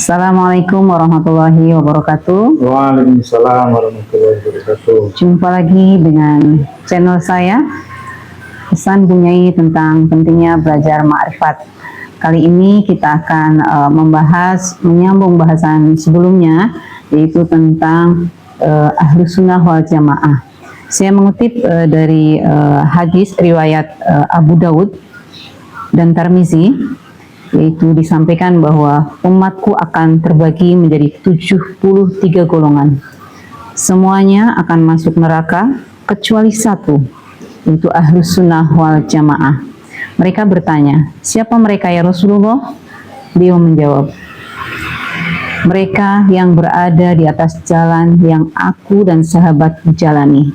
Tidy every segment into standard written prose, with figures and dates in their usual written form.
Assalamualaikum warahmatullahi wabarakatuh. Waalaikumsalam warahmatullahi wabarakatuh. Jumpa lagi dengan channel saya, Pesan Bunyai tentang pentingnya belajar ma'rifat. Kali ini kita akan menyambung bahasan sebelumnya, yaitu tentang Ahlus Sunnah wal Jamaah. Saya mengutip dari hadis riwayat Abu Daud dan Tirmizi, yaitu disampaikan bahwa umatku akan terbagi menjadi 73 golongan. Semuanya akan masuk neraka kecuali satu, yaitu Ahlus Sunnah wal Jamaah. Mereka bertanya, siapa mereka ya Rasulullah? Beliau menjawab, mereka yang berada di atas jalan yang aku dan sahabat jalani.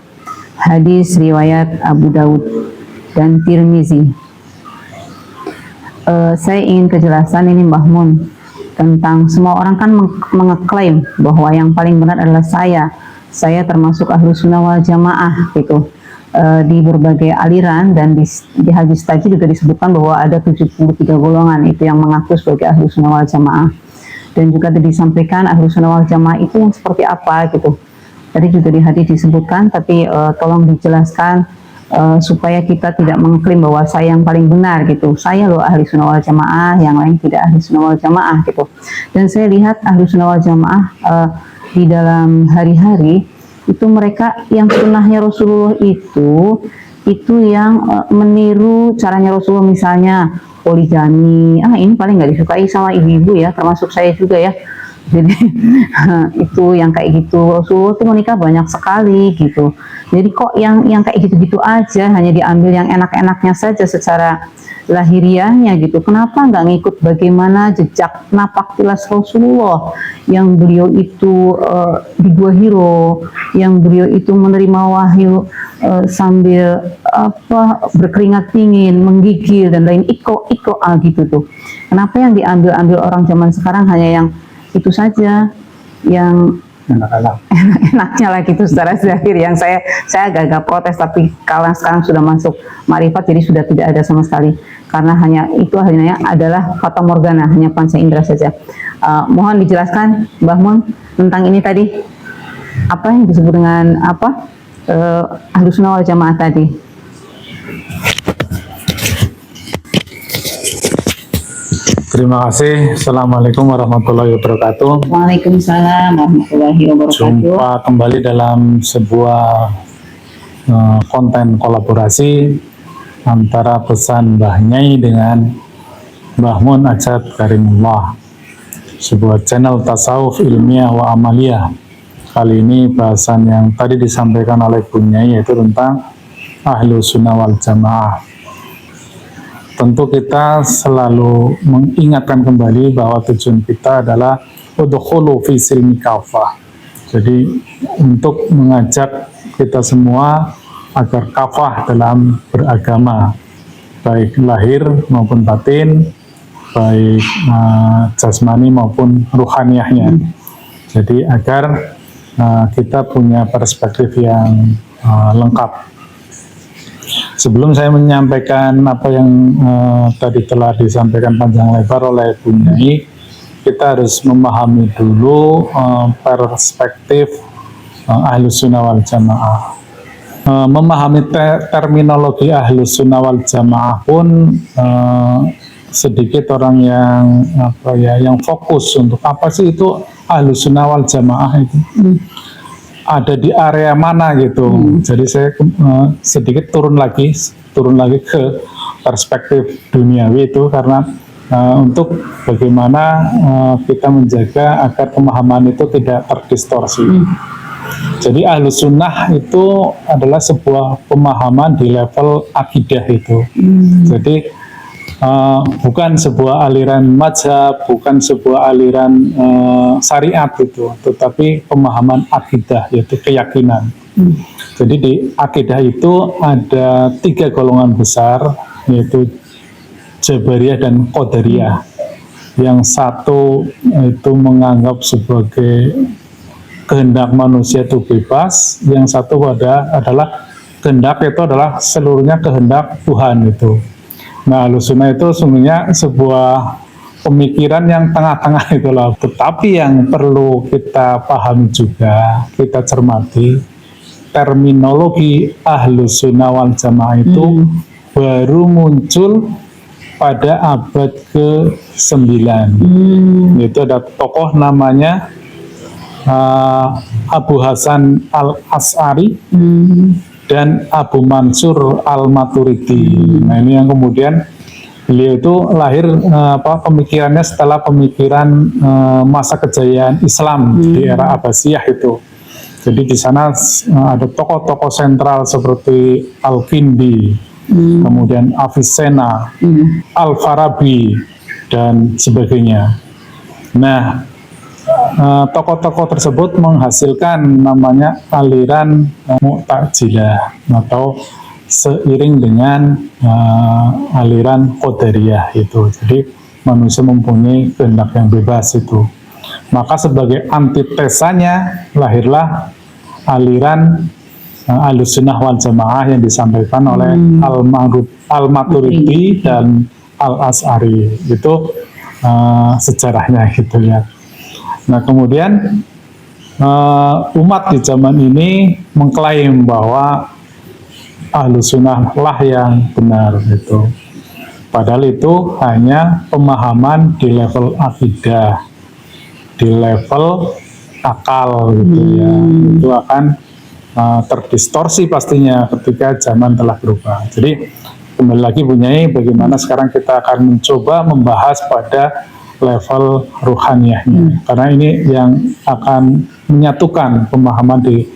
Hadis riwayat Abu Daud dan Tirmizi. Saya ingin kejelasan ini Mbah Mun tentang semua orang kan mengeklaim bahwa yang paling benar adalah saya termasuk Ahlus Sunnah wal Jamaah gitu. Di berbagai aliran dan di hadis tadi juga disebutkan bahwa ada 73 golongan itu yang mengaku sebagai Ahlus Sunnah wal Jamaah, dan juga disampaikan Ahlus Sunnah wal Jamaah itu yang seperti apa gitu. Tadi juga di hadis disebutkan, tapi tolong dijelaskan supaya kita tidak mengklaim bahwa saya yang paling benar gitu. Saya loh ahli sunnah wal jamaah, yang lain tidak ahli sunnah wal jamaah gitu. Dan saya lihat ahli sunnah wal jamaah di dalam hari-hari itu mereka yang sunnahnya Rasulullah itu yang meniru caranya Rasulullah, misalnya poligami. Ini paling nggak disukai sama ibu-ibu ya, termasuk saya juga ya. Jadi itu yang kayak gitu, Rasulullah tuh menikah banyak sekali gitu. Jadi kok yang kayak gitu-gitu aja, hanya diambil yang enak-enaknya saja secara lahiriahnya gitu. Kenapa nggak ngikut bagaimana jejak napak tilas Rasulullah, yang beliau itu di Gua Hiro, yang beliau itu menerima wahyu sambil berkeringat dingin, menggigil dan lain ikro gitu tuh. Kenapa yang diambil orang zaman sekarang hanya yang itu saja, yang enak-enaknya lah gitu secara zahir, yang saya agak-agak protes. Tapi kalau sekarang sudah masuk ma'rifat, jadi sudah tidak ada sama sekali, karena hanya adalah fata morgana, hanya panca indera saja. Mohon dijelaskan Mbah Mun tentang ini tadi, apa yang disebut dengan Ahlus Sunnah wal Jamaah tadi. Terima kasih. Assalamualaikum warahmatullahi wabarakatuh. Waalaikumsalam warahmatullahi wabarakatuh. Jumpa kembali dalam sebuah konten kolaborasi antara Pesan Mbah Nyai dengan Mbah Mun Ajat Karimullah, sebuah channel tasawuf ilmiah wa amaliyah. Kali ini bahasan yang tadi disampaikan oleh Bu Nyai, yaitu tentang Ahlus Sunnah wal Jamaah. Tentu kita selalu mengingatkan kembali bahwa tujuan kita adalah udkhulu fi silmi kafah. Jadi untuk mengajak kita semua agar kafah dalam beragama, baik lahir maupun batin, baik jasmani maupun ruhaniyahnya. Jadi agar kita punya perspektif yang lengkap. Sebelum saya menyampaikan apa yang tadi telah disampaikan panjang lebar oleh Bu Nyai, kita harus memahami dulu perspektif Ahlus Sunnah wal Jamaah. Memahami terminologi Ahlus Sunnah wal Jamaah pun sedikit orang yang fokus untuk apa sih itu Ahlus Sunnah wal Jamaah itu. Ada di area mana gitu. Jadi saya sedikit turun lagi ke perspektif duniawi itu, karena untuk bagaimana kita menjaga agar pemahaman itu tidak terdistorsi. Jadi Ahlus Sunnah itu adalah sebuah pemahaman di level akidah itu. Jadi bukan sebuah aliran mazhab, bukan sebuah aliran syariat itu, tetapi pemahaman akidah, yaitu keyakinan. Jadi di akidah itu ada 3 golongan besar, yaitu Jabariyah dan Qadariyah. Yang satu itu menganggap sebagai kehendak manusia itu bebas, yang satu adalah kehendak itu adalah seluruhnya kehendak Tuhan itu. Nah, Ahlus Sunnah itu sebenarnya sebuah pemikiran yang tengah-tengah itulah. Tetapi yang perlu kita pahami juga, kita cermati, terminologi Ahlus Sunnah wal Jamaah itu baru muncul pada abad ke-9. Itu ada tokoh namanya Abu Hasan al-As'ari dan Abu Mansur al-Maturidi. Nah, ini yang kemudian beliau itu lahir pemikirannya setelah pemikiran masa kejayaan Islam di era Abbasiyah itu. Jadi di sana ada tokoh-tokoh sentral seperti Al-Kindi, kemudian Avicenna, Al-Farabi dan sebagainya. Nah, tokoh-tokoh tersebut menghasilkan namanya aliran Mu'tazilah atau seiring dengan aliran Qadariyah itu. Jadi manusia mempunyai kehendak yang bebas itu. Maka sebagai antitesanya lahirlah aliran Ahlus Sunnah wal Jamaah yang disampaikan oleh Al-Maturidi dan Al-As'ari. Itu sejarahnya gitu ya. Nah, kemudian umat di zaman ini mengklaim bahwa Ahlus Sunnah lah yang benar gitu. Padahal itu hanya pemahaman di level akidah, di level akal gitu ya. Itu akan terdistorsi pastinya ketika zaman telah berubah. Jadi kembali lagi Bunyai, bagaimana sekarang kita akan mencoba membahas pada level ruhaniyahnya, karena ini yang akan menyatukan pemahaman di